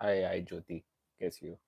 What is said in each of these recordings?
हाय हाय ज्योति, कैसी हो?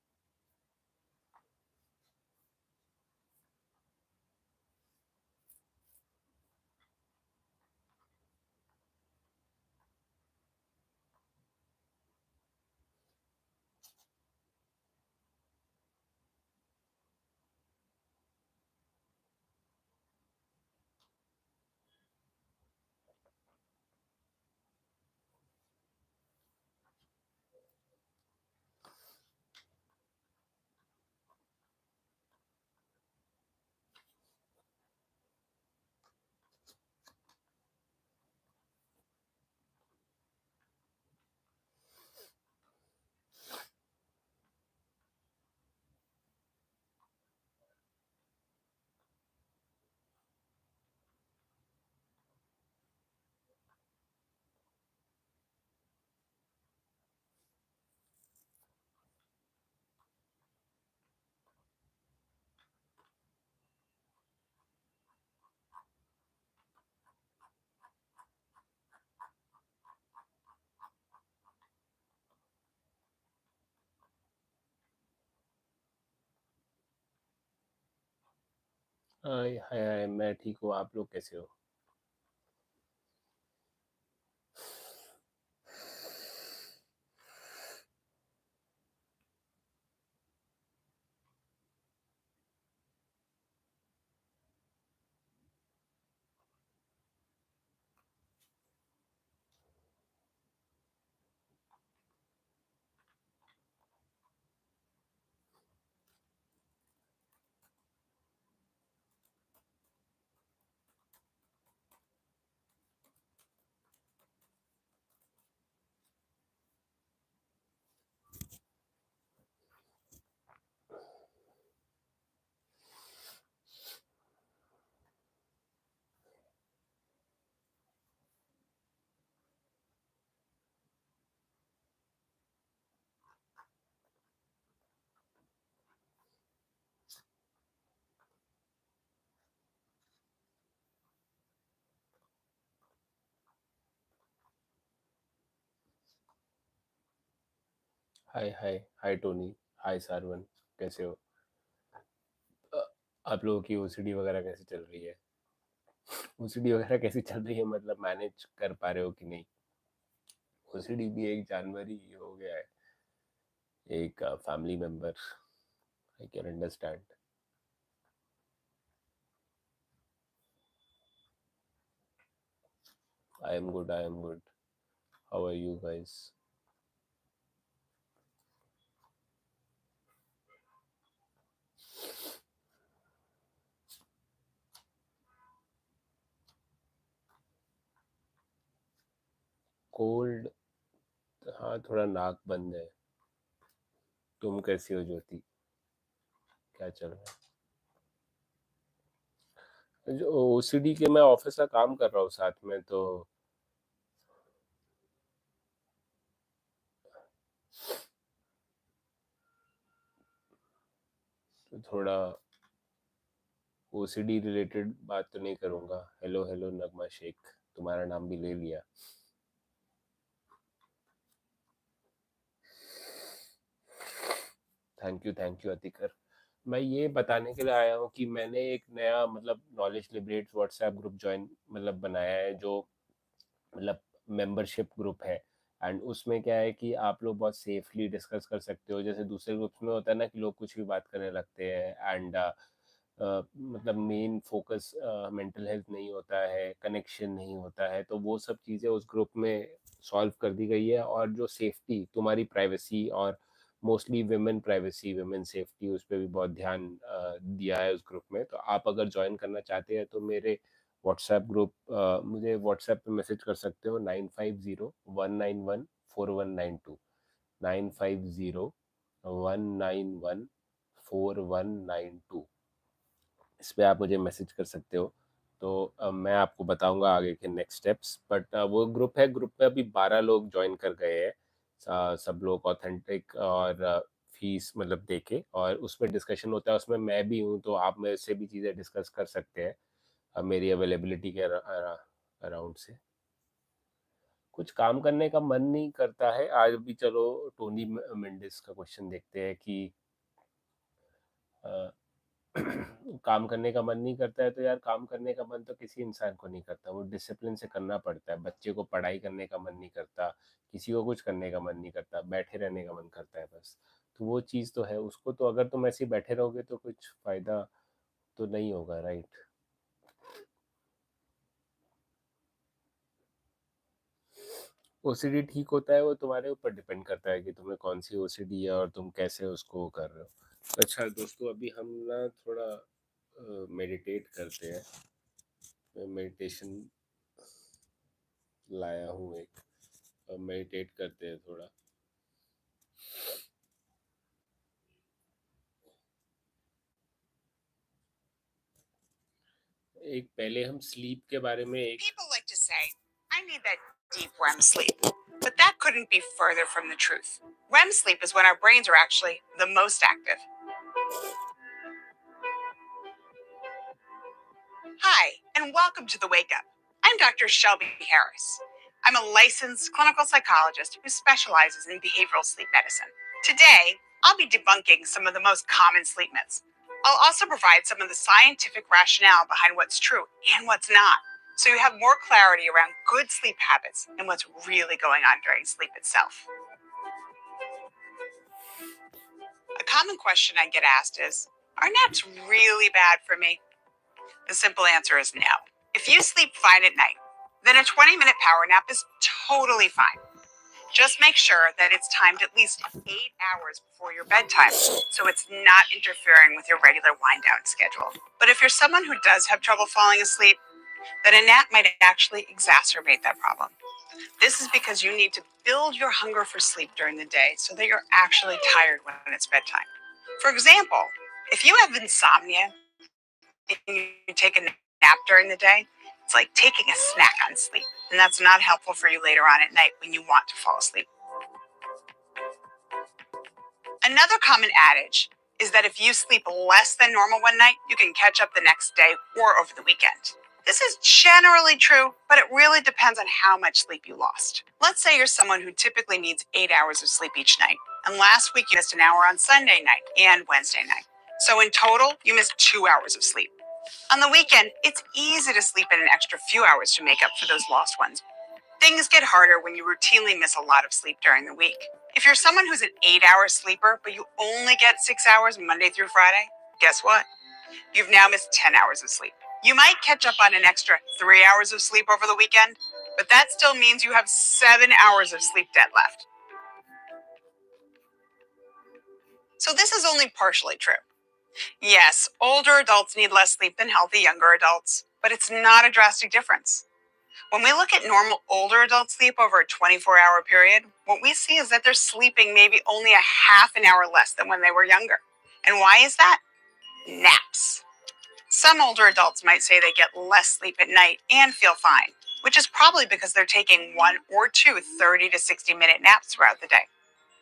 हाय हाय हाय, मैं ठीक हूँ। आप लोग कैसे हो? हाय हाय हाय टोनी। हाय सारवन, कैसे हो? अ, आप लोगों की ओसीडी वगैरह कैसी चल रही है? ओसीडी वगैरह कैसी चल रही है, मतलब मैनेज कर पा रहे हो कि नहीं? ओसीडी भी एक जानवर ही हो गया है, एक family member. I can understand. I am good, I am good. How are you guys? Cold? हाँ, थोड़ा नाक बंद है। तुम कैसी हो ज्योति? क्या चल रहा है? जो ओसीडी के, मैं ऑफिस का काम कर रहा हूँ साथ में, तो थोड़ा ओसीडी रिलेटेड बात तो नहीं करूंगा। हेलो हेलो नगमा शेख, तुम्हारा नाम भी ले लिया। Thank you Atikar. मैं ये बताने के लिए आया हूँ कि मैंने एक नया, मतलब knowledge liberates WhatsApp group join, मतलब बनाया है, जो मतलब मेंबरशिप ग्रुप है। एंड उसमें क्या है कि आप लोग बहुत सेफली डिस्कस कर सकते हो। जैसे दूसरे ग्रुप्स में होता है ना कि लोग कुछ भी बात करने लगते हैं, एंड मतलब मेन फोकस मेंटल हेल्थ नहीं होता है, कनेक्शन नहीं होता है, तो वो सब चीज़ें उस ग्रुप में सॉल्व कर दी गई है। और जो सेफ्टी, तुम्हारी प्राइवेसी, और mostly women privacy, women safety, उस पर भी बहुत ध्यान दिया है उस ग्रुप में। तो आप अगर ज्वाइन करना चाहते हैं तो मेरे व्हाट्सएप ग्रुप, मुझे व्हाट्सएप पे मैसेज कर सकते हो, 9501914192। 9501914192। इस पे आप मुझे मैसेज कर सकते हो। तो मैं आपको बताऊंगा आगे के नेक्स्ट स्टेप्स। बट वो ग्रुप है, ग्रुप में अभी 12 लोग ज्वाइन कर गए हैं। सब लोग ऑथेंटिक और फीस मतलब देके, और उसमें डिस्कशन होता है। उसमें मैं भी हूँ, तो आप मेरे से भी चीज़ें डिस्कस कर सकते हैं मेरी अवेलेबिलिटी के अराउंड से। कुछ काम करने का मन नहीं करता है। आज भी चलो टोनी मेंडिस का क्वेश्चन देखते हैं कि अ, काम करने का मन नहीं करता है, तो यार काम करने का मन तो किसी इंसान को नहीं करता, वो डिसिप्लिन से करना पड़ता है। बच्चे को पढ़ाई करने का मन नहीं करता, किसी को कुछ करने का मन नहीं करता, बैठे रहने का मन करता है बस। तो वो चीज़ तो है, उसको तो अगर तुम ऐसे ही बैठे रहोगे तो कुछ फायदा तो नहीं होगा, राइट? ओसीडी ठीक होता है, वो तुम्हारे ऊपर डिपेंड करता है कि तुम्हें कौन सी ओसीडी है और तुम कैसे उसको कर रहे हो। अच्छा दोस्तों, अभी हम ना थोड़ा मेडिटेट करते हैं। मैं मेडिटेशन लाया हूँ एक, मेडिटेट करते हैं थोड़ा। एक पहले हम स्लीप के बारे में एक People like to say, I need that deep REM sleep. But that couldn't be further from the truth. REM sleep is when our brains are actually the most active. Hi, and welcome to the Wake Up. I'm Dr. Shelby Harris. I'm a licensed clinical psychologist who specializes in behavioral sleep medicine. Today, I'll be debunking some of the most common sleep myths. I'll also provide some of the scientific rationale behind what's true and what's not, so you have more clarity around good sleep habits and what's really going on during sleep itself. A common question I get asked is, are naps really bad for me? The simple answer is no. If you sleep fine at night, then a 20-minute power nap is totally fine. Just make sure that it's timed at least 8 hours before your bedtime, so it's not interfering with your regular wind down schedule. But if you're someone who does have trouble falling asleep, then a nap might actually exacerbate that problem. This is because you need to build your hunger for sleep during the day so that you're actually tired when it's bedtime. For example, if you have insomnia and you take a nap during the day, it's like taking a snack on sleep, and that's not helpful for you later on at night when you want to fall asleep. Another common adage is that if you sleep less than normal one night, you can catch up the next day or over the weekend. This is generally true, but it really depends on how much sleep you lost. Let's say you're someone who typically needs 8 hours of sleep each night, and last week you missed an hour on Sunday night and Wednesday night. So in total, you missed 2 hours of sleep. On the weekend, it's easy to sleep in an extra few hours to make up for those lost ones. Things get harder when you routinely miss a lot of sleep during the week. If you're someone who's an 8 hour sleeper, but you only get 6 hours Monday through Friday, guess what? You've now missed 10 hours of sleep. You might catch up on an extra 3 hours of sleep over the weekend, but that still means you have 7 hours of sleep debt left. So this is only partially true. Yes, older adults need less sleep than healthy younger adults, but it's not a drastic difference. When we look at normal older adult sleep over a 24-hour period, what we see is that they're sleeping maybe only a half an hour less than when they were younger. And why is that? Naps. Some older adults might say they get less sleep at night and feel fine, which is probably because they're taking one or two 30 to 60-minute naps throughout the day.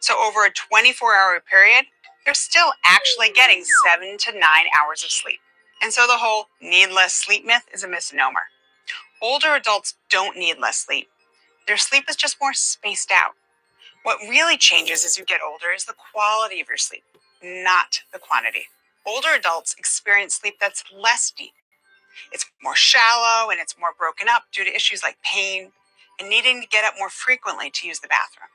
So over a 24-hour period, they're still actually getting 7 to 9 hours of sleep. And so the whole need less sleep myth is a misnomer. Older adults don't need less sleep. Their sleep is just more spaced out. What really changes as you get older is the quality of your sleep, not the quantity. Older adults experience sleep that's less deep. It's more shallow and it's more broken up due to issues like pain and needing to get up more frequently to use the bathroom.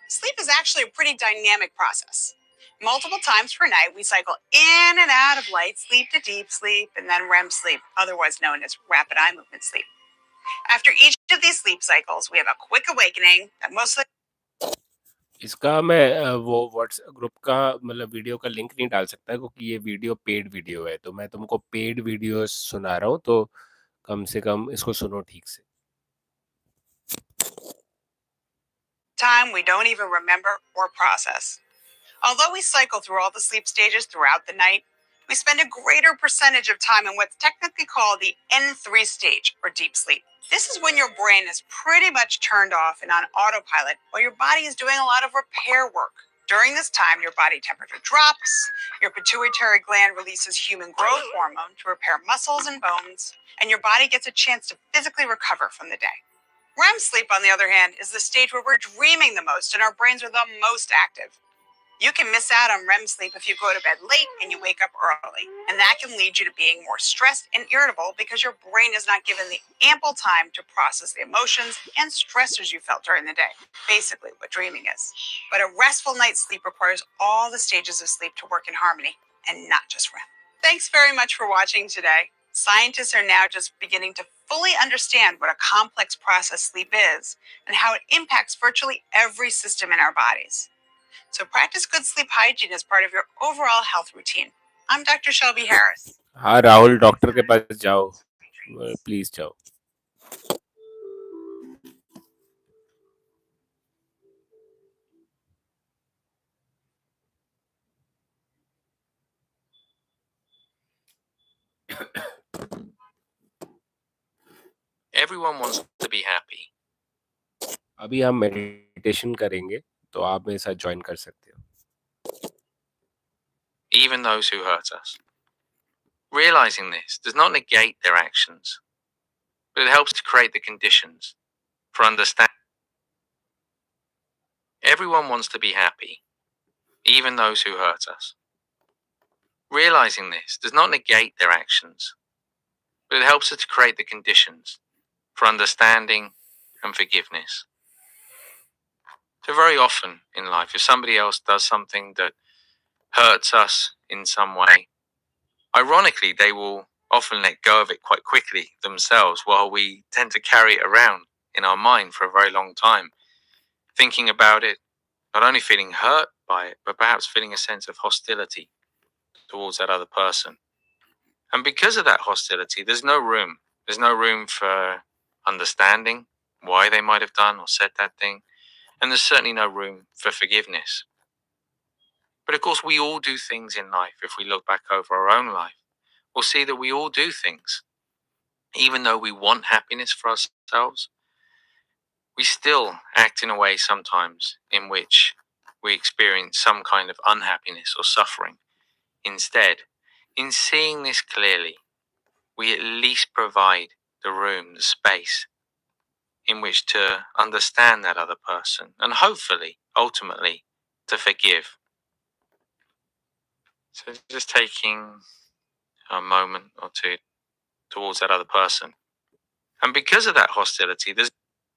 Sleep is actually a pretty dynamic process. Multiple times per night, we cycle in and out of light sleep to deep sleep and then REM sleep, otherwise known as rapid eye movement sleep. After each of these sleep cycles, we have a quick awakening that mostly इसका मैं वो WhatsApp group का मतलब video का link नहीं डाल सकता क्योंकि ये वीडियो पेड वीडियो है, तो मैं तुमको पेड वीडियो सुना रहा हूँ, तो कम से कम इसको सुनो ठीक से। time we don't even remember or process. Although we cycle through all the sleep stages throughout the night, we spend a greater percentage of time in what's technically called the N3 stage, or deep sleep. This is when your brain is pretty much turned off and on autopilot while your body is doing a lot of repair work. During this time, your body temperature drops, your pituitary gland releases human growth hormone to repair muscles and bones, and your body gets a chance to physically recover from the day. REM sleep, on the other hand, is the stage where we're dreaming the most and our brains are the most active. You can miss out on REM sleep if you go to bed late and you wake up early, and that can lead you to being more stressed and irritable because your brain is not given the ample time to process the emotions and stressors you felt during the day. Basically, what dreaming is. But a restful night's sleep requires all the stages of sleep to work in harmony, and not just REM. Thanks very much for watching today. Scientists are now just beginning to fully understand what a complex process sleep is and how it impacts virtually every system in our bodies. So practice good sleep hygiene as part of your overall health routine. I'm Dr. Shelby Harris. हाँ Rahul, doctor के पास जाओ, please जाओ. Everyone wants to be happy. अभी हम meditation करेंगे, तो आप मेरे साथ ज्वाइन कर सकते हो. Even those who hurt us. Realizing this does not negate their actions, but it helps to create the conditions for understanding. Everyone wants to be happy, even those who hurt us. Realizing this does not negate their actions, but it helps us to create the conditions for understanding and forgiveness. So very often in life, if somebody else does something that hurts us in some way, ironically, they will often let go of it quite quickly themselves, while we tend to carry it around in our mind for a very long time, thinking about it, not only feeling hurt by it, but perhaps feeling a sense of hostility towards that other person. And because of that hostility, there's no room. There's no room for understanding why they might have done or said that thing. And there's certainly no room for forgiveness. But of course, we all do things in life. If we look back over our own life, we'll see that we all do things. Even though we want happiness for ourselves, we still act in a way sometimes in which we experience some kind of unhappiness or suffering. Instead, in seeing this clearly, we at least provide the room, the space in which to understand that other person and hopefully, ultimately, to forgive. So just taking a moment or two towards that other person. And because of that hostility,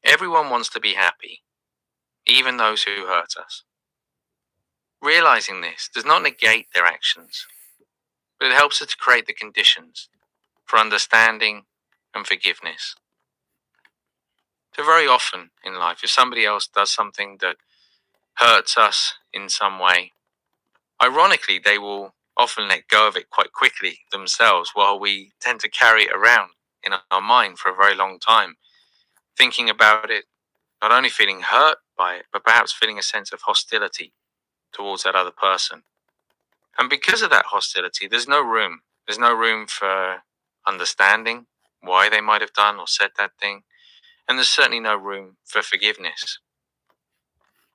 everyone wants to be happy, even those who hurt us. Realizing this does not negate their actions, but it helps us to create the conditions for understanding and forgiveness. So very often in life, if somebody else does something that hurts us in some way, ironically, they will often let go of it quite quickly themselves, while we tend to carry it around in our mind for a very long time, thinking about it, not only feeling hurt by it, but perhaps feeling a sense of hostility towards that other person. And because of that hostility, there's no room. There's no room for understanding why they might have done or said that thing. And there's certainly no room for forgiveness.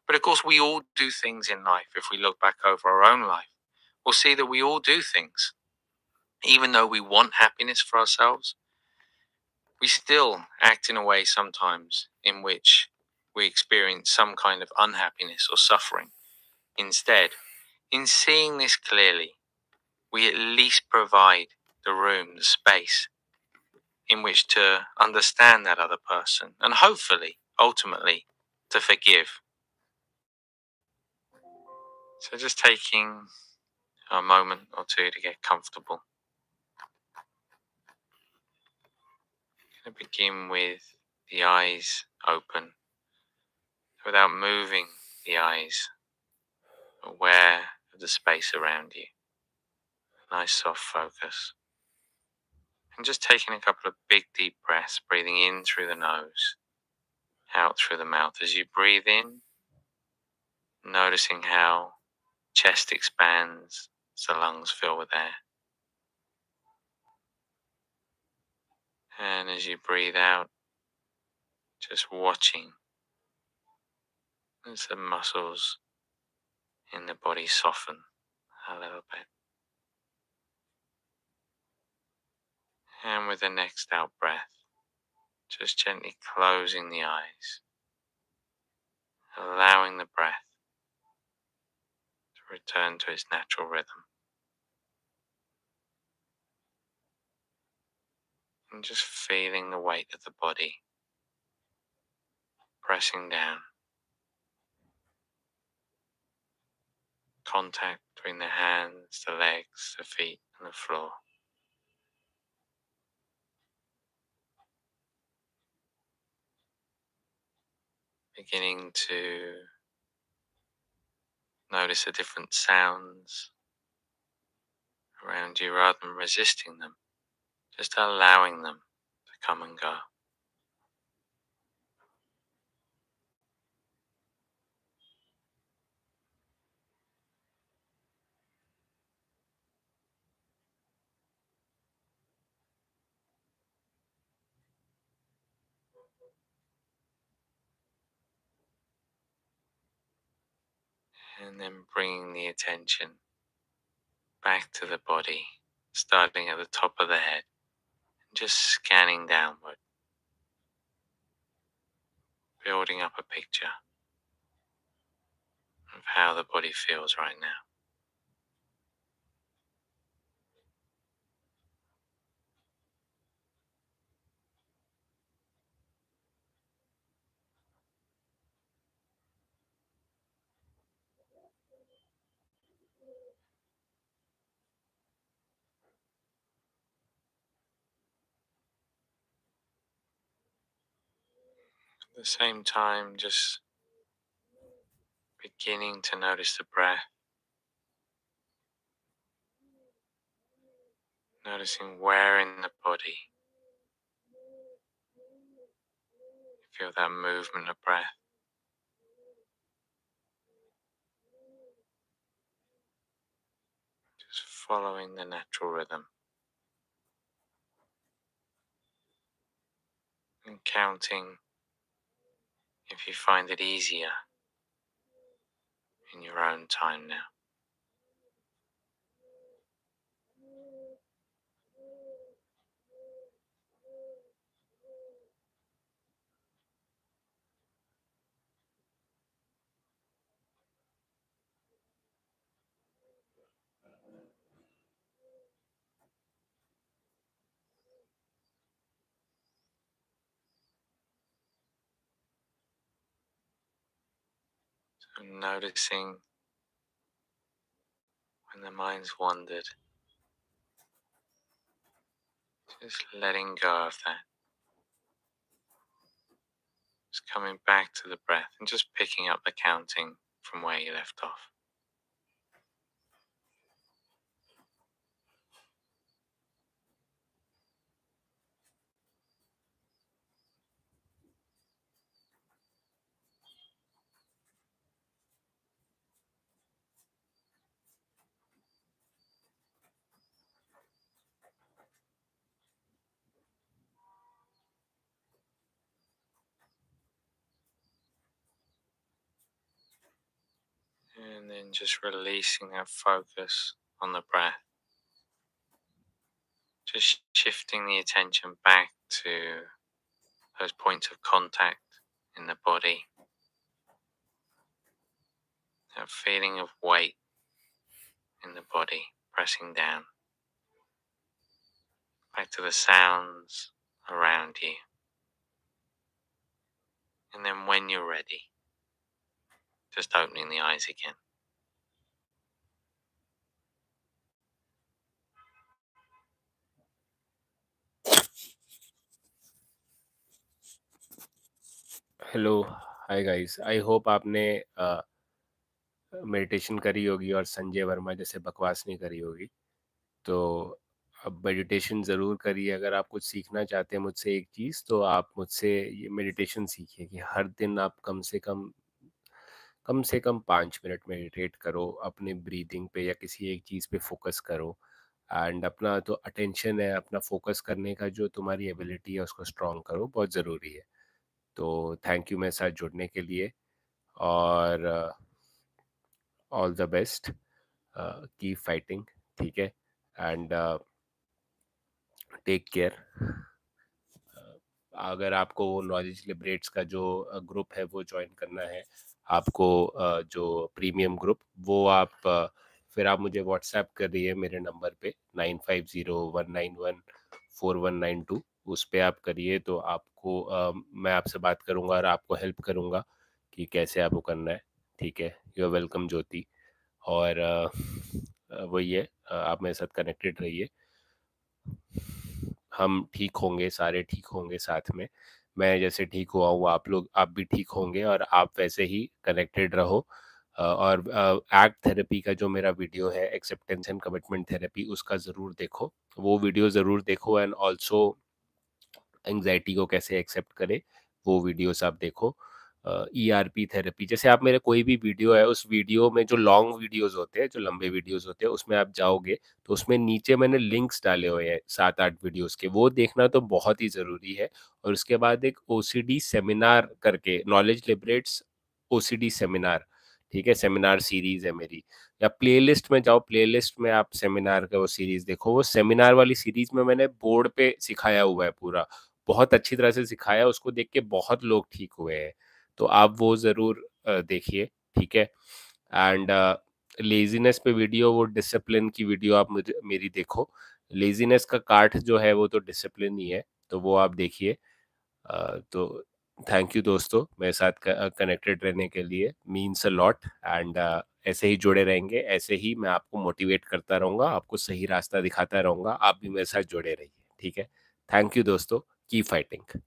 But of course, we all do things in life. If we look back over our own life, we'll see that we all do things. Even though we want happiness for ourselves, we still act in a way sometimes in which we experience some kind of unhappiness or suffering. Instead, in seeing this clearly, we at least provide the room, the space in which to understand that other person and hopefully, ultimately, to forgive. So just taking a moment or two to get comfortable. I'm going to begin with the eyes open, without moving the eyes, aware of the space around you. Nice soft focus. And just taking a couple of big deep breaths, breathing in through the nose, out through the mouth. As you breathe in, noticing how chest expands as the lungs fill with air. And as you breathe out, just watching as the muscles in the body soften a little bit. And with the next out breath, just gently closing the eyes, allowing the breath to return to its natural rhythm. And just feeling the weight of the body pressing down, contact between the hands, the legs, the feet, and the floor. Beginning to notice the different sounds around you rather than resisting them, just allowing them to come and go. And then bringing the attention back to the body, starting at the top of the head, and just scanning downward, building up a picture of how the body feels right now. At the same time, just beginning to notice the breath, noticing where in the body you feel that movement of breath. Just following the natural rhythm and counting if you find it easier in your own time now. So noticing when the mind's wandered, just letting go of that. Just coming back to the breath and just picking up the counting from where you left off. And then just releasing that focus on the breath. Just shifting the attention back to those points of contact in the body. That feeling of weight in the body pressing down. Back to the sounds around you. And then when you're ready, just opening the eyes again. Hello, hi guys. I hope आपने meditation करी होगी और संजय वर्मा जैसे बकवास नहीं करी होगी। तो अब मेडिटेशन ज़रूर करिए। अगर आप कुछ सीखना चाहते हैं मुझसे एक चीज़, तो आप मुझसे ये मेडिटेशन सीखिए कि हर दिन आप कम से कम 5 मिनट मेडिटेट करो, अपने ब्रीदिंग पे या किसी एक चीज़ पे फोकस करो। एंड अपना तो अटेंशन है, अपना फोकस करने का जो तुम्हारी एबिलिटी है उसको स्ट्रॉन्ग करो, बहुत ज़रूरी है। तो थैंक यू मेरे साथ जुड़ने के लिए। और all the best, keep fighting, ठीक है, एंड टेक केयर। अगर आपको वो नॉलेज लिबरेट्स का जो ग्रुप है वो ज्वाइन करना है, आपको जो प्रीमियम ग्रुप, वो आप फिर आप मुझे व्हाट्सएप कर रही मेरे नंबर पे 9501914192, उस पे आप करिए, तो आपको मैं आपसे बात करूंगा और आपको हेल्प करूंगा कि कैसे आपको करना है, ठीक है। यू आर वेलकम ज्योति। और वही है, आप मेरे साथ कनेक्टेड रहिए, हम ठीक होंगे, सारे ठीक होंगे साथ में। मैं जैसे ठीक हुआ हूँ, आप भी ठीक होंगे, और आप वैसे ही कनेक्टेड रहो। और एक्ट थेरेपी का जो मेरा वीडियो है, एक्सेप्टेंस एंड कमिटमेंट थेरेपी, उसका ज़रूर देखो, वो वीडियो ज़रूर देखो, एंड ऑल्सो एंग्जाइटी को कैसे एक्सेप्ट करे, वो वीडियोस आप देखो। ईआरपी थेरेपी, जैसे आप मेरे कोई भी वीडियो है, उस वीडियो में जो लॉन्ग वीडियोस होते हैं, जो लंबे वीडियोस होते हैं, उसमें आप जाओगे तो उसमें नीचे मैंने लिंक्स डाले हुए हैं 7-8 वीडियोस के, वो देखना तो बहुत ही ज़रूरी है। और उसके बाद एक ओसीडी सेमिनार करके, नॉलेज लिबरेट्स ओसीडी सेमिनार, ठीक है, सेमिनार सीरीज है मेरी, या प्लेलिस्ट में जाओ, प्लेलिस्ट में आप सेमिनार का वो सीरीज देखो, वो सेमिनार वाली सीरीज में मैंने बोर्ड पे सिखाया हुआ है पूरा, बहुत अच्छी तरह से सिखाया, उसको देख के बहुत लोग ठीक हुए हैं, तो आप वो ज़रूर देखिए, ठीक है। एंड लेजीनेस पे वीडियो, वो डिसिप्लिन की वीडियो आप मुझे मेरी देखो, लेजीनेस का काट जो है वो तो डिसिप्लिन ही है, तो वो आप देखिए। तो थैंक यू दोस्तों, मेरे साथ कनेक्टेड रहने के लिए, मीन्स अ लॉट, एंड ऐसे ही जुड़े रहेंगे, ऐसे ही मैं आपको मोटिवेट करता रहूँगा, आपको सही रास्ता दिखाता रहूँगा, आप भी मेरे साथ जुड़े रहिए, ठीक है। थैंक यू दोस्तों, कीप फाइटिंग।